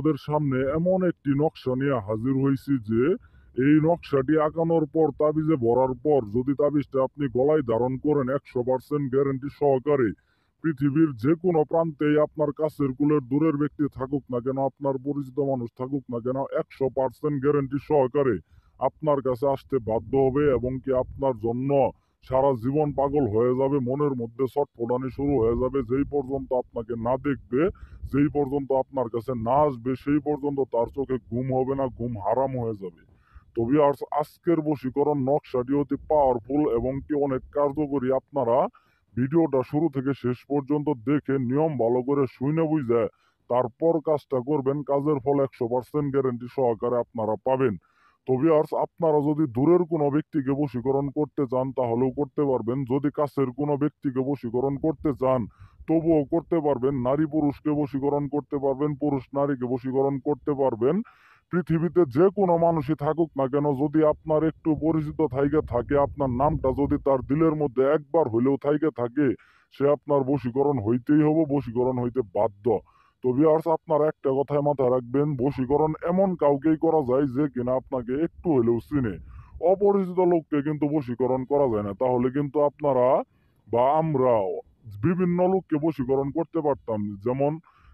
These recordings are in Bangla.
আপনাদের সামনে এমন একটি নকশা নিয়ে হাজির হয়েছি যে এই নকশাটি আঁকানোর পর তাবিজে ভরার পর যদি তাবিজটা আপনি গলায় ধারণ করেন 100% গ্যারান্টি সহকারে পৃথিবীর যে কোনো প্রান্তেই আপনার কাছের কুলের দূরের ব্যক্তি থাকুক না কেন, আপনার পরিচিত মানুষ থাকুক না কেন, 100% গ্যারান্টি সহকারে আপনার কাছে আসতে বাধ্য হবে এবং কি আপনার জন্য সারা জীবন পাগল হয়ে যাবে, মনের মধ্যে ছটফটানি শুরু হয়ে যাবে। যেই পর্যন্ত আপনাকে না দেখবে, যেই পর্যন্ত আপনার কাছে না আসবে, সেই পর্যন্ত তার চোখে ঘুম হবে না, ঘুম হারাম হয়ে যাবে। তো ভিউয়ার্স, আজকের বশীকরণ নকশাটি অতি পাওয়ারফুল এবং কি অনেক কার্যকরী। আপনারা ভিডিওটা শুরু থেকে শেষ পর্যন্ত দেখে নিয়ম ভালো করে শুনে বুঝে তারপর কাজটা করবেন। কাজের ফল 100% গ্যারান্টি সহকারে আপনারা পাবেন। তো ভিউয়ার্স, আপনারা যদি দূরের কোনো ব্যক্তিকে বশীকরণ করতে চান তাহলেও করতে পারবেন। যদি কাছের কোনো ব্যক্তিকে বশীকরণ করতে চান তবুও করতে পারবেন। নারী পুরুষকে বশীকরণ করতে পারবেন, পুরুষ নারীকে বশীকরণ করতে পারবেন। পৃথিবীতে যে কোনো মানুষই থাকুক না কেন, যদি আপনার একটু পরিচিত থাইকে থাকে, আপনার নামটা যদি তার দিলের মধ্যে একবার হইলেও থাইকে থাকে, সে আপনার বশীকরণ হইতেই হবে, বশীকরণ হইতে বাধ্য। তো ভিউয়ার্স, আপনারা একটা কথায় মাথায় রাখবেন, বশীকরণ এমন কাউকেই করা যায় যে কিনা আপনাকে একটু হইলেও চিনে। অপরিচিত লোককে কিন্তু বশীকরণ করা যায় না। তাহলে কিন্তু আপনারা বা আমরা বিভিন্ন লোককে বশীকরণ করতে পারতাম। যেমন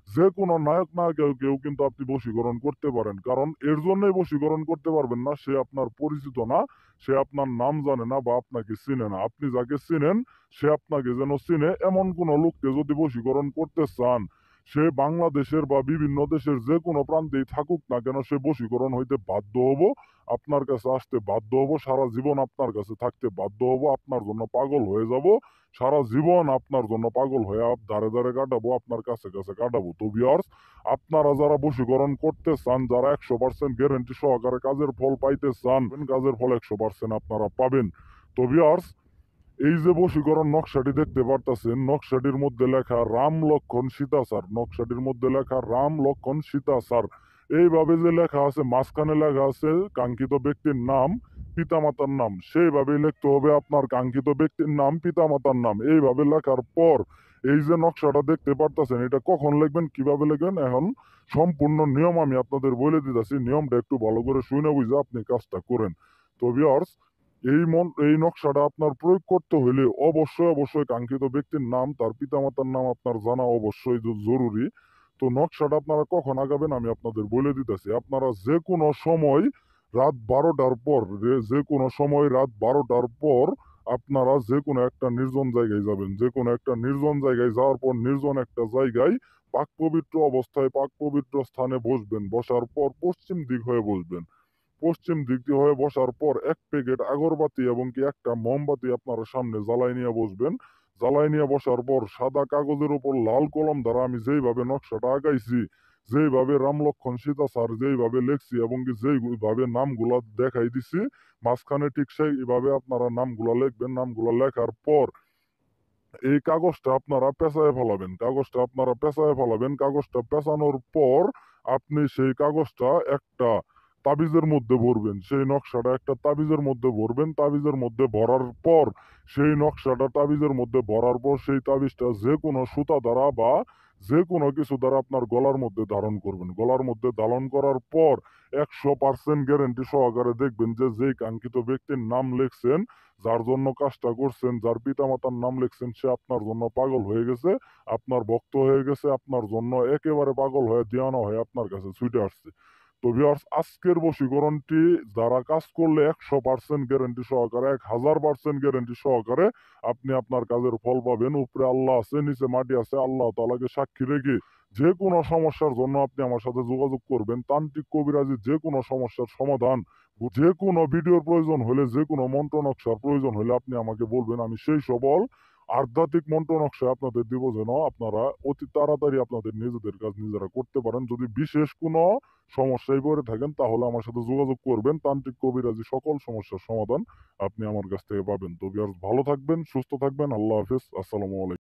যে কোনো নায়ক নায়িকাকেও কিন্তু আপনি বশীকরণ করতে পারেন। কারণ এর জন্যই বশীকরণ করতে পারবেন না, সে আপনার পরিচিত না, সে আপনার নাম জানে না বা আপনাকে চিনে না। আপনি যাকে চিনেন সে আপনাকে যেন চিনে, এমন কোনো লোককে যদি বশীকরণ করতে চান, সে বাংলাদেশের বা বিভিন্ন দেশের যে কোনো প্রান্তেই থাকুক না কেন, সে বশীকরণ হইতে বাধ্য হব, আপনার কাছে আসতে বাধ্য হব, সারা জীবন আপনার কাছে থাকতে বাধ্য হব, আপনার জন্য পাগল হয়ে যাব, সারা জীবন আপনার জন্য পাগল হয়ে ধারে ধারে কাটাবো, আপনার কাছে কাছে কাটাবো। তো ভিউয়ার্স, আপনারা যারা বশীকরণ করতে চান, যারা 100% গ্যারান্টি সহকারে কাজের ফল পাইতে চান, কাজের ফল 100% আপনারা পাবেন। তো ভিউয়ার্স, এই যে বশীকরণ নকশাটি দেখতে পারতেছেন, নকশাটির মধ্যে লেখা রাম লক্ষণ সীতা স্যার, নকশাটির মধ্যে লেখা রাম লক্ষণ সীতা স্যার। এইভাবে যে লেখা আছে, মাঝখানে লেখা আছে কাঙ্ক্ষিত ব্যক্তির নাম, পিতামাতার নাম, সেইভাবেই লিখতে হবে আপনার কাঙ্ক্ষিত ব্যক্তির নাম, পিতামাতার নাম। এইভাবে লেখার পর এই যে নকশাটা দেখতে পারতেছেন, এটা কখন লিখবেন, কিভাবে লিখবেন, এখন সম্পূর্ণ নিয়ম আমি আপনাদের বলে দিতেছি। নিয়মটা একটু ভালো করে শুনে বুঝে আপনি কাজটা করেন। তো ভিউয়ার্স, এই নকশাটা আপনার প্রয়োগ করতে হলে অবশ্যই অবশ্যই কাঙ্ক্ষিত ব্যক্তির নাম, তার পিতামাতার নাম আপনার জানা অবশ্যই জরুরি। তো নকশাটা আপনারা কখন আগাবেন আমি আপনাদের বলে দিতেছি। আপনারা যে কোনো সময় রাত 12টার পর, যে কোনো সময় রাত 12টার পর আপনারা যে কোনো একটা নির্জন জায়গায় যাবেন। যে কোনো একটা নির্জন জায়গায় যাওয়ার পর নির্জন একটা জায়গায় পাক পবিত্র অবস্থায় পাক পবিত্র স্থানে বসবেন। বসার পর পশ্চিম দিক হয়ে বসবেন। পশ্চিম দিক দিয়ে হয়ে বসার পর 1 প্যাকেট আগরবাতি এবং কি একটা মোমবাতি আপনারা সামনে জ্বালাই নিয়ে বসবেন। জ্বালাই নিয়ে বসার পর সাদা কাগজের উপর লাল কলম দ্বারা আমি যেইভাবে নকশাটা আঁকাইছি, যেইভাবে রাম লক্ষণ সীতা স্যার যেইভাবে লেখছি এবং কি যেইভাবে নামগুলা দেখাই দিছি, মাঝখানে ঠিক সেইভাবে আপনারা নামগুলা লিখবেন। নামগুলা লেখার পর এই কাগজটা আপনারা পেঁচায় ফেলাবেন। কাগজটা আপনারা পেঁচায় ফেলাবেন। কাগজটা পেঁচানোর পর আপনি সেই কাগজটা একটা তাবিজের মধ্যে ভরবেন। সেই নকশাটা একটা তাবিজের মধ্যে ভরবেন। তাবিজের মধ্যে ভরার পর সেই নকশাটা তাবিজের মধ্যে ভরার পর সেই তাবিজটা যে কোনো সুতা দ্বারা বা যে কোনো কিছু দ্বারা আপনার গলার মধ্যে ধারণ করবেন। গলার মধ্যে ধারণ করার পর 100% গ্যারান্টি সহকারে দেখবেন যে যেই কাঙ্ক্ষিত ব্যক্তির নাম লিখছেন, যার জন্য কাজটা করছেন, যার পিতামাতার নাম লিখছেন, সে আপনার জন্য পাগল হয়ে গেছে, আপনার ভক্ত হয়ে গেছে, আপনার জন্য একেবারে পাগল হয়ে দিওয়ানা হয়ে আপনার কাছে ছুটে আসছে। তো ভিউয়ার্স, আজকের বশীকরণটি যারা কাজ করলে 100% গ্যারান্টি সহকারে, 1000% গ্যারান্টি সহকারে আপনি আপনার কাজের ফল পাবেন। উপরে আল্লাহ আছে, নিচে মাটি আছে, আল্লাহ তাআলাকে সাক্ষী রেখে যে কোনো সমস্যার জন্য আপনি আমার সাথে যোগাযোগ করবেন। তান্ত্রিক কবিরাজি যে কোনো সমস্যার সমাধান, যে কোনো ভিডিওর প্রয়োজন হলে, যে কোনো মন্ত্র নকশার প্রয়োজন হলে আপনি আমাকে বলবেন। আমি সেই সবল আধ্যাত্মিক মন্ত্র নকশা আপনাদের দিব, যেন আপনারা অতি তাড়াতাড়ি আপনাদের নিজেদের কাজ নিজেরা করতে পারেন। যদি বিশেষ কোনো সমস্যায় পড়ে থাকেন তাহলে আমার সাথে যোগাযোগ করবেন। তান্ত্রিক কবিরাজি সকল সমস্যার সমাধান আপনি আমার কাছ থেকে পাবেন। তো ভিউয়ার্স, ভালো থাকবেন, সুস্থ থাকবেন। আল্লাহ হাফেজ। আসসালামু আলাইকুম।